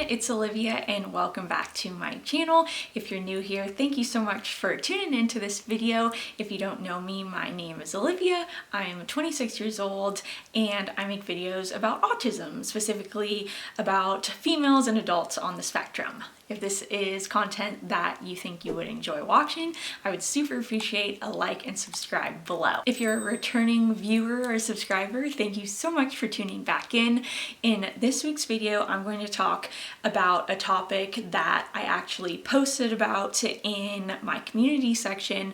it's Olivia and welcome back to my channel. If you're new here, thank you so much for tuning into this video. If you don't know me, my name is Olivia. I'm 26 years old and I make videos about autism, specifically about females and adults on the spectrum. If this is content that you think you would enjoy watching, I would super appreciate a like and subscribe below. If you're a returning viewer or subscriber, thank you so much for tuning back in. In this week's video, I'm going to talk about a topic that I actually posted about in my community section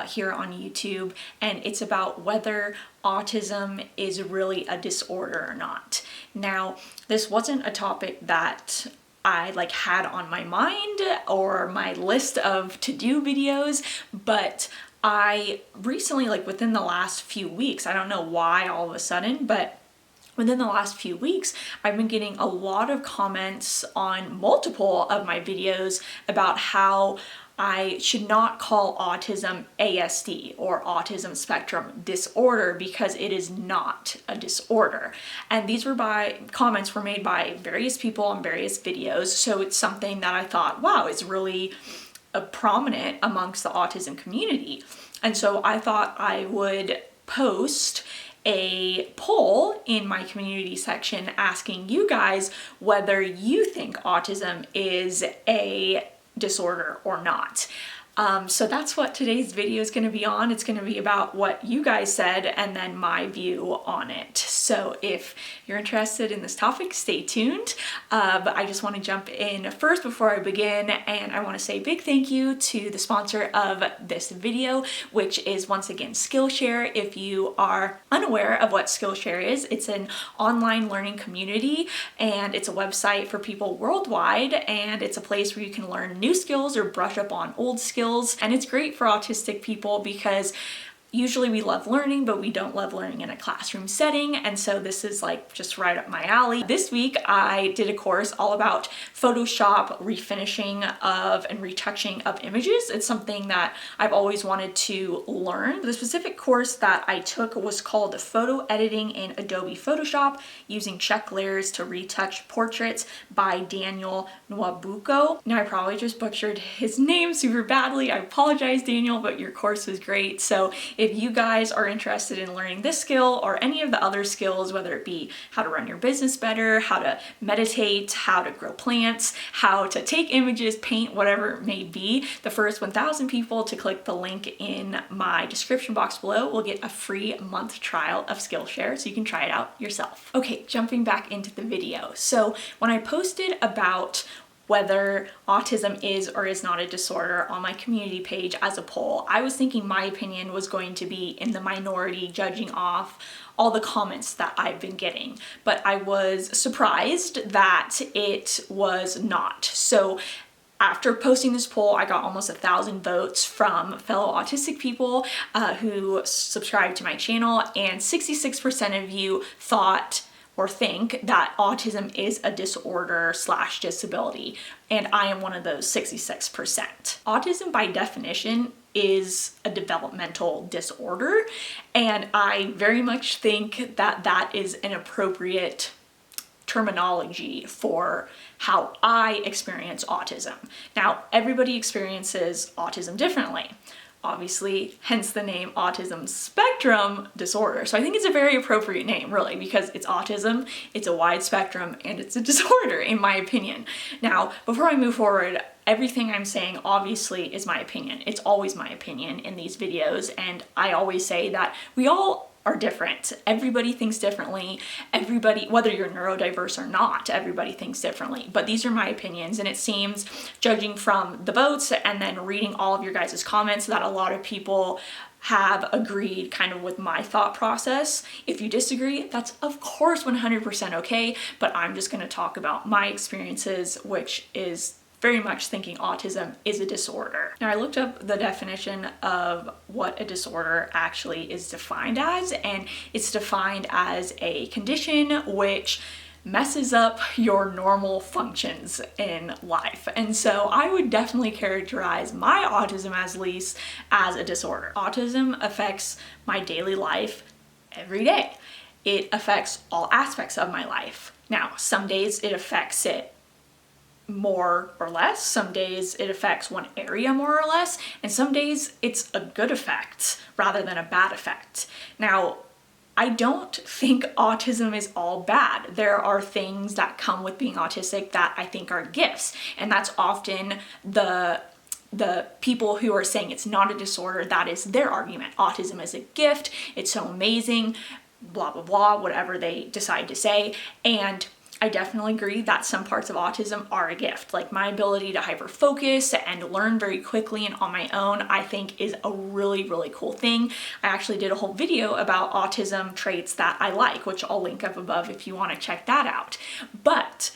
here on YouTube, and it's about whether autism is really a disorder or not. Now, this wasn't a topic that I had on my mind or my list of to-do videos, but I recently, within the last few weeks, I don't know why all of a sudden, but within the last few weeks, I've been getting a lot of comments on multiple of my videos about how I should not call autism ASD or autism spectrum disorder because it is not a disorder. And these were comments were made by various people on various videos. So it's something that I thought, wow, is really prominent amongst the autism community. And so I thought I would post a poll in my community section asking you guys whether you think autism is a disorder or not. So that's what today's video is going to be on. It's going to be about what you guys said and then my view on it. So if you're interested in this topic, stay tuned. But I just want to jump in first before I begin, and I want to say a big thank you to the sponsor of this video, which is once again Skillshare. If you are unaware of what Skillshare is, it's an online learning community and it's a website for people worldwide, and it's a place where you can learn new skills or brush up on old skills. And it's great for autistic people because usually we love learning, but we don't love learning in a classroom setting. And so this is just right up my alley. This week, I did a course all about Photoshop refinishing of and retouching of images. It's something that I've always wanted to learn. The specific course that I took was called Photo Editing in Adobe Photoshop using check layers to retouch portraits by Daniel Nwabuko. Now, I probably just butchered his name super badly. I apologize, Daniel, but your course was great. So if you guys are interested in learning this skill or any of the other skills, whether it be how to run your business better, how to meditate, how to grow plants, how to take images, paint, whatever it may be, the first 1,000 people to click the link in my description box below will get a free month trial of Skillshare so you can try it out yourself. Okay, jumping back into the video. So when I posted about whether autism is or is not a disorder on my community page as a poll, I was thinking my opinion was going to be in the minority, judging off all the comments that I've been getting. But I was surprised that it was not. So after posting this poll, I got almost 1,000 votes from fellow autistic people who subscribe to my channel, and 66% of you thought or think that autism is a disorder / disability, and I am one of those 66%. Autism by definition is a developmental disorder, and I very much think that that is an appropriate terminology for how I experience autism. Now, everybody experiences autism differently. Obviously, hence the name autism spectrum disorder. So I think it's a very appropriate name, really, because it's autism, it's a wide spectrum, and it's a disorder, in my opinion. Now, before I move forward, everything I'm saying obviously is my opinion. It's always my opinion in these videos, and I always say that we all are different. Everybody thinks differently. Everybody, whether you're neurodiverse or not, everybody thinks differently. But these are my opinions, and it seems, judging from the votes and then reading all of your guys' comments, that a lot of people have agreed kind of with my thought process. If you disagree, that's of course 100% okay, but I'm just gonna talk about my experiences, which is very much thinking autism is a disorder. Now, I looked up the definition of what a disorder actually is defined as, and it's defined as a condition which messes up your normal functions in life. And so I would definitely characterize my autism as a disorder. Autism affects my daily life every day. It affects all aspects of my life. Now, some days it affects it more or less. Some days it affects one area more or less, and some days it's a good effect rather than a bad effect. Now, I don't think autism is all bad. There are things that come with being autistic that I think are gifts, and that's often the people who are saying it's not a disorder, that is their argument. Autism is a gift, it's so amazing, blah, blah, blah, whatever they decide to say. And I definitely agree that some parts of autism are a gift. Like my ability to hyper-focus and learn very quickly and on my own, I think is a really, really cool thing. I actually did a whole video about autism traits that I like, which I'll link up above if you want to check that out. But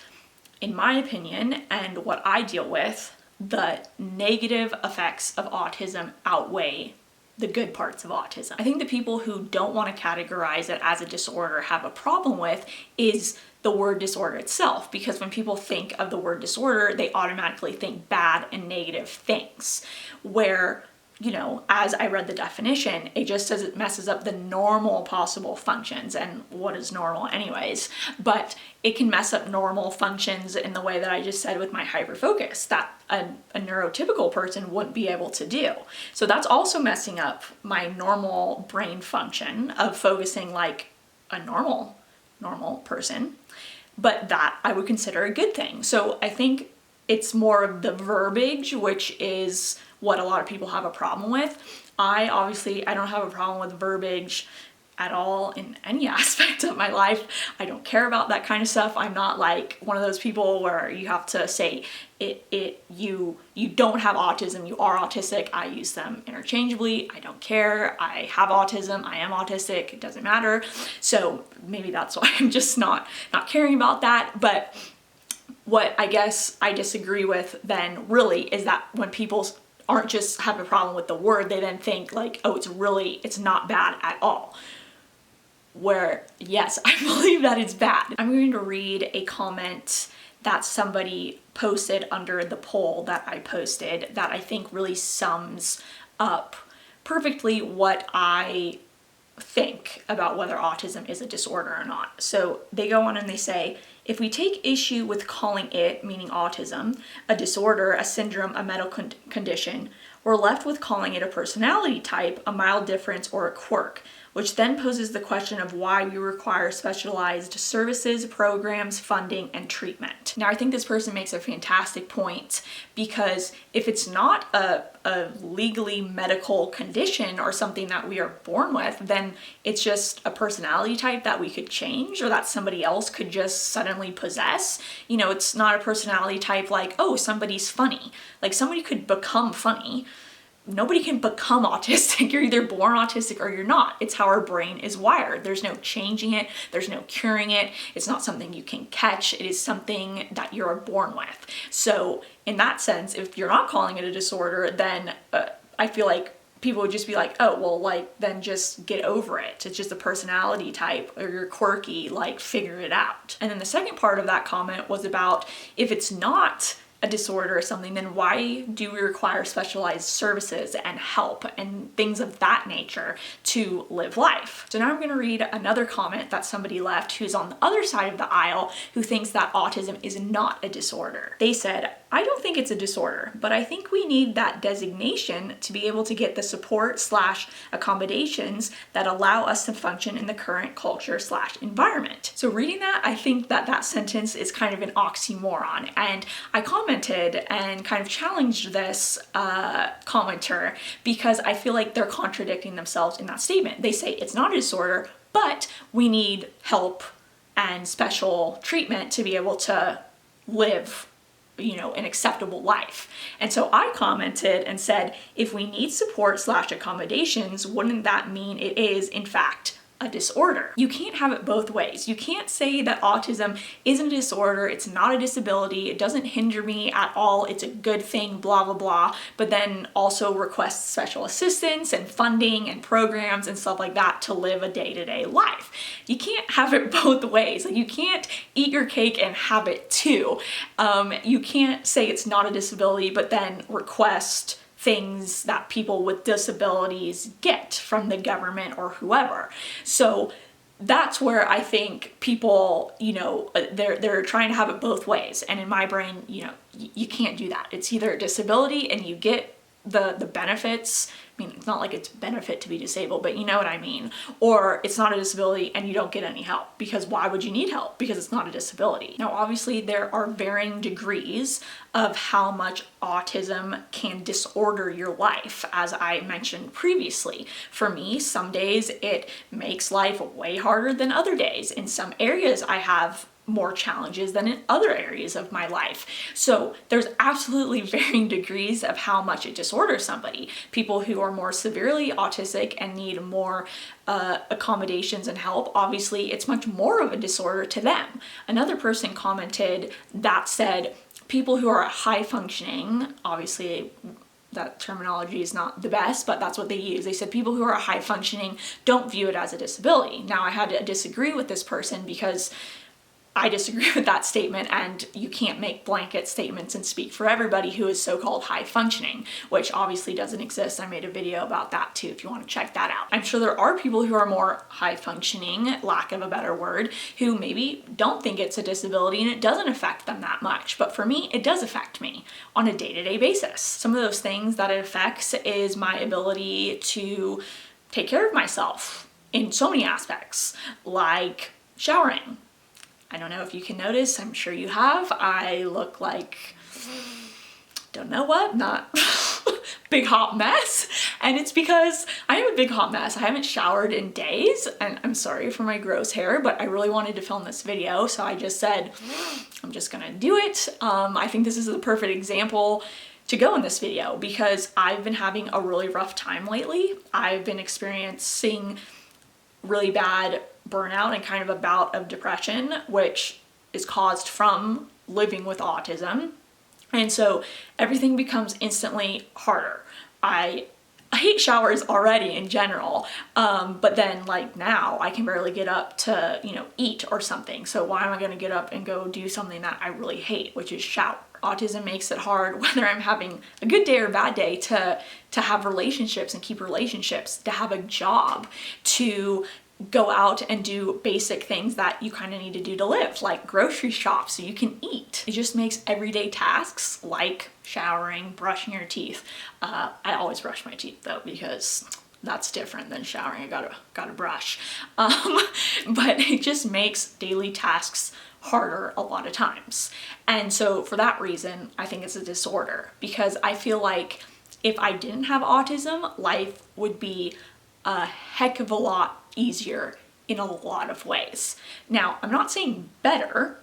in my opinion, and what I deal with, the negative effects of autism outweigh the good parts of autism. I think the people who don't want to categorize it as a disorder have a problem with is the word disorder itself, because when people think of the word disorder, they automatically think bad and negative things, where, you know, as I read the definition, it just says it messes up the normal possible functions. And what is normal anyways? But it can mess up normal functions in the way that I just said with my hyperfocus, that a neurotypical person wouldn't be able to do. So that's also messing up my normal brain function of focusing like a normal person, but that I would consider a good thing. So I think it's more of the verbiage, which is what a lot of people have a problem with. I don't have a problem with verbiage at all in any aspect of my life. I don't care about that kind of stuff. I'm not like one of those people where you have to say you don't have autism, you are autistic. I use them interchangeably. I don't care. I have autism. I am autistic. It doesn't matter. So maybe that's why I'm just not caring about that. But what I guess I disagree with then really is that when people aren't just have a problem with the word, they then think like, oh, it's not bad at all. Where, yes, I believe that it's bad. I'm going to read a comment that somebody posted under the poll that I posted that I think really sums up perfectly what I think about whether autism is a disorder or not. So they go on and they say, if we take issue with calling it, meaning autism, a disorder, a syndrome, a medical condition, we're left with calling it a personality type, a mild difference, or a quirk, which then poses the question of why we require specialized services, programs, funding, and treatment. Now, I think this person makes a fantastic point, because if it's not a legally medical condition or something that we are born with, then it's just a personality type that we could change or that somebody else could just suddenly possess. You know, it's not a personality type like, oh, somebody's funny. Like, somebody could become funny. Nobody can become autistic. You're either born autistic or you're not. It's how our brain is wired. There's no changing it. There's no curing it. It's not something you can catch. It is something that you're born with. So in that sense, if you're not calling it a disorder, then I feel like people would just be like, oh, well, like, then just get over it. It's just a personality type, or you're quirky, like, figure it out. And then the second part of that comment was about if it's not a disorder or something, then why do we require specialized services and help and things of that nature to live life? So now I'm going to read another comment that somebody left who's on the other side of the aisle, who thinks that autism is not a disorder. They said, I don't think it's a disorder, but I think we need that designation to be able to get the support/accommodations that allow us to function in the current culture/environment. So reading that, I think that that sentence is kind of an oxymoron, and I commented and kind of challenged this commenter because I feel like they're contradicting themselves in that statement. They say it's not a disorder, but we need help and special treatment to be able to live, you know, an acceptable life. And so I commented and said, if we need support/accommodations, wouldn't that mean it is, in fact, a disorder? You can't have it both ways. You can't say that autism isn't a disorder, it's not a disability, it doesn't hinder me at all, it's a good thing, blah, blah, blah, but then also request special assistance and funding and programs and stuff like that to live a day-to-day life. You can't have it both ways. Like, you can't eat your cake and have it too. You can't say it's not a disability, but then request things that people with disabilities get from the government or whoever. So that's where I think people, you know, they're trying to have it both ways. And in my brain, you know, you can't do that. It's either a disability and you get the benefits. I mean, it's not like it's benefit to be disabled, but you know what I mean. Or it's not a disability and you don't get any help, because why would you need help? Because it's not a disability. Now, obviously there are varying degrees of how much autism can disorder your life, as I mentioned previously. For me, some days it makes life way harder than other days. In some areas I have more challenges than in other areas of my life. So there's absolutely varying degrees of how much it disorders somebody. People who are more severely autistic and need more accommodations and help, obviously it's much more of a disorder to them. Another person commented that said, people who are high functioning, obviously that terminology is not the best, but that's what they use. They said people who are high functioning don't view it as a disability. Now, I had to disagree with this person because I disagree with that statement, and you can't make blanket statements and speak for everybody who is so-called high functioning, which obviously doesn't exist. I made a video about that too if you want to check that out. I'm sure there are people who are more high functioning, lack of a better word, who maybe don't think it's a disability and it doesn't affect them that much. But for me, it does affect me on a day-to-day basis. Some of those things that it affects is my ability to take care of myself in so many aspects, like showering. I don't know if you can notice, I'm sure you have, I look like, don't know what, not big hot mess. And it's because I am a big hot mess. I haven't showered in days, and I'm sorry for my gross hair, but I really wanted to film this video, so I just said, I'm just gonna do it. I think this is the perfect example to go in this video because I've been having a really rough time lately. I've been experiencing really bad burnout and kind of a bout of depression, which is caused from living with autism. And so everything becomes instantly harder. I hate showers already in general, but then like now I can barely get up to, you know, eat or something. So why am I going to get up and go do something that I really hate, which is shower? Autism makes it hard, whether I'm having a good day or a bad day, to have relationships and keep relationships, to have a job, to go out and do basic things that you kind of need to do to live, like grocery shop so you can eat. It just makes everyday tasks like showering, brushing your teeth. I always brush my teeth though, because that's different than showering. I gotta brush. But it just makes daily tasks harder a lot of times. And so for that reason, I think it's a disorder, because I feel like if I didn't have autism, life would be a heck of a lot easier in a lot of ways. Now, I'm not saying better.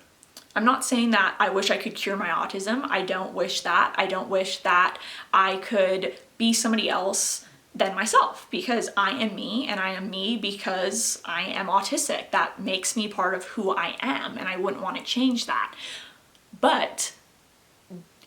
I'm not saying that I wish I could cure my autism. I don't wish that. I don't wish that I could be somebody else than myself, because I am me, and I am me because I am autistic. That makes me part of who I am, and I wouldn't want to change that. But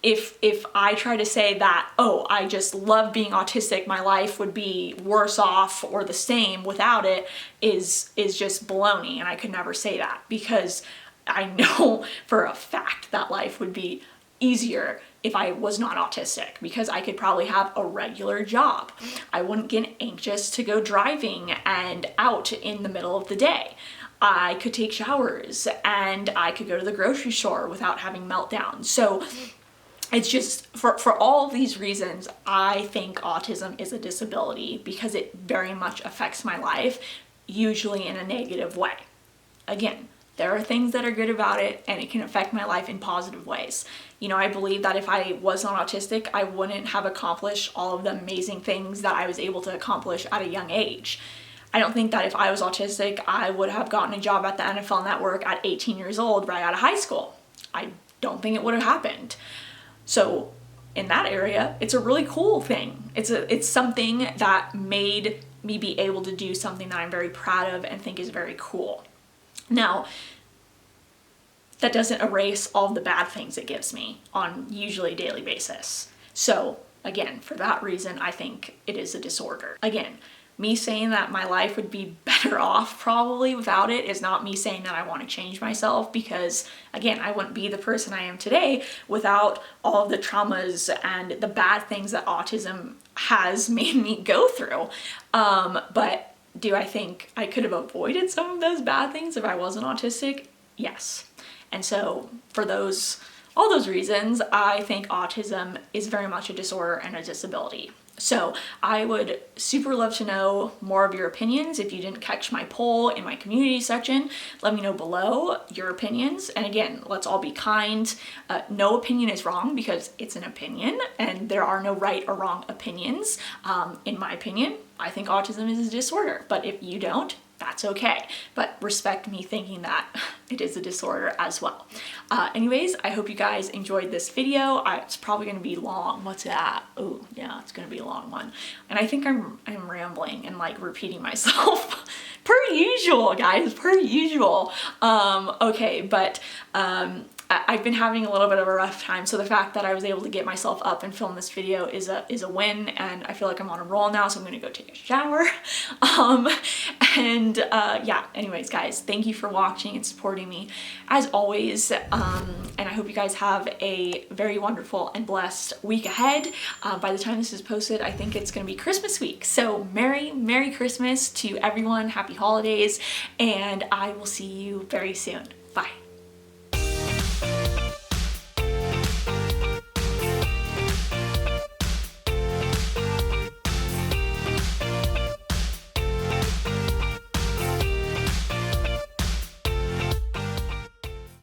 if I try to say that, oh, I just love being autistic, my life would be worse off or the same without it, is just baloney, and I could never say that, because I know for a fact that life would be easier if I was not autistic, because I could probably have a regular job. I wouldn't get anxious to go driving and out in the middle of the day. I could take showers and I could go to the grocery store without having meltdowns. So it's just, for all of these reasons, I think autism is a disability, because it very much affects my life, usually in a negative way. Again, there are things that are good about it, and it can affect my life in positive ways. You know, I believe that if I was not autistic, I wouldn't have accomplished all of the amazing things that I was able to accomplish at a young age. I don't think that if I was autistic, I would have gotten a job at the NFL Network at 18 years old right out of high school. I don't think it would have happened. So in that area, it's a really cool thing. It's something that made me be able to do something that I'm very proud of and think is very cool. Now, that doesn't erase all the bad things it gives me on usually a daily basis. So again, for that reason, I think it is a disorder. Again, me saying that my life would be better off probably without it is not me saying that I want to change myself, because again, I wouldn't be the person I am today without all of the traumas and the bad things that autism has made me go through. But Do I think I could have avoided some of those bad things if I wasn't autistic? Yes. And so for all those reasons, I think autism is very much a disorder and a disability. So I would super love to know more of your opinions. If you didn't catch my poll in my community section, let me know below your opinions. And again, let's all be kind. No opinion is wrong because it's an opinion, and there are no right or wrong opinions. In my opinion, I think autism is a disorder, but if you don't, that's okay. But respect me thinking that it is a disorder as well. Anyways, I hope you guys enjoyed this video. It's probably gonna be long. What's that? Oh yeah, it's gonna be a long one. And I think I'm rambling and like repeating myself. Per usual, guys, per usual. Okay, but I've been having a little bit of a rough time, so the fact that I was able to get myself up and film this video is a win, and I feel like I'm on a roll now, so I'm gonna go take a shower. Yeah, anyways, guys, thank you for watching and supporting me as always, and I hope you guys have a very wonderful and blessed week ahead. By the time this is posted, I think it's gonna be Christmas week, so Merry Christmas to everyone, happy holidays, and I will see you very soon. Bye.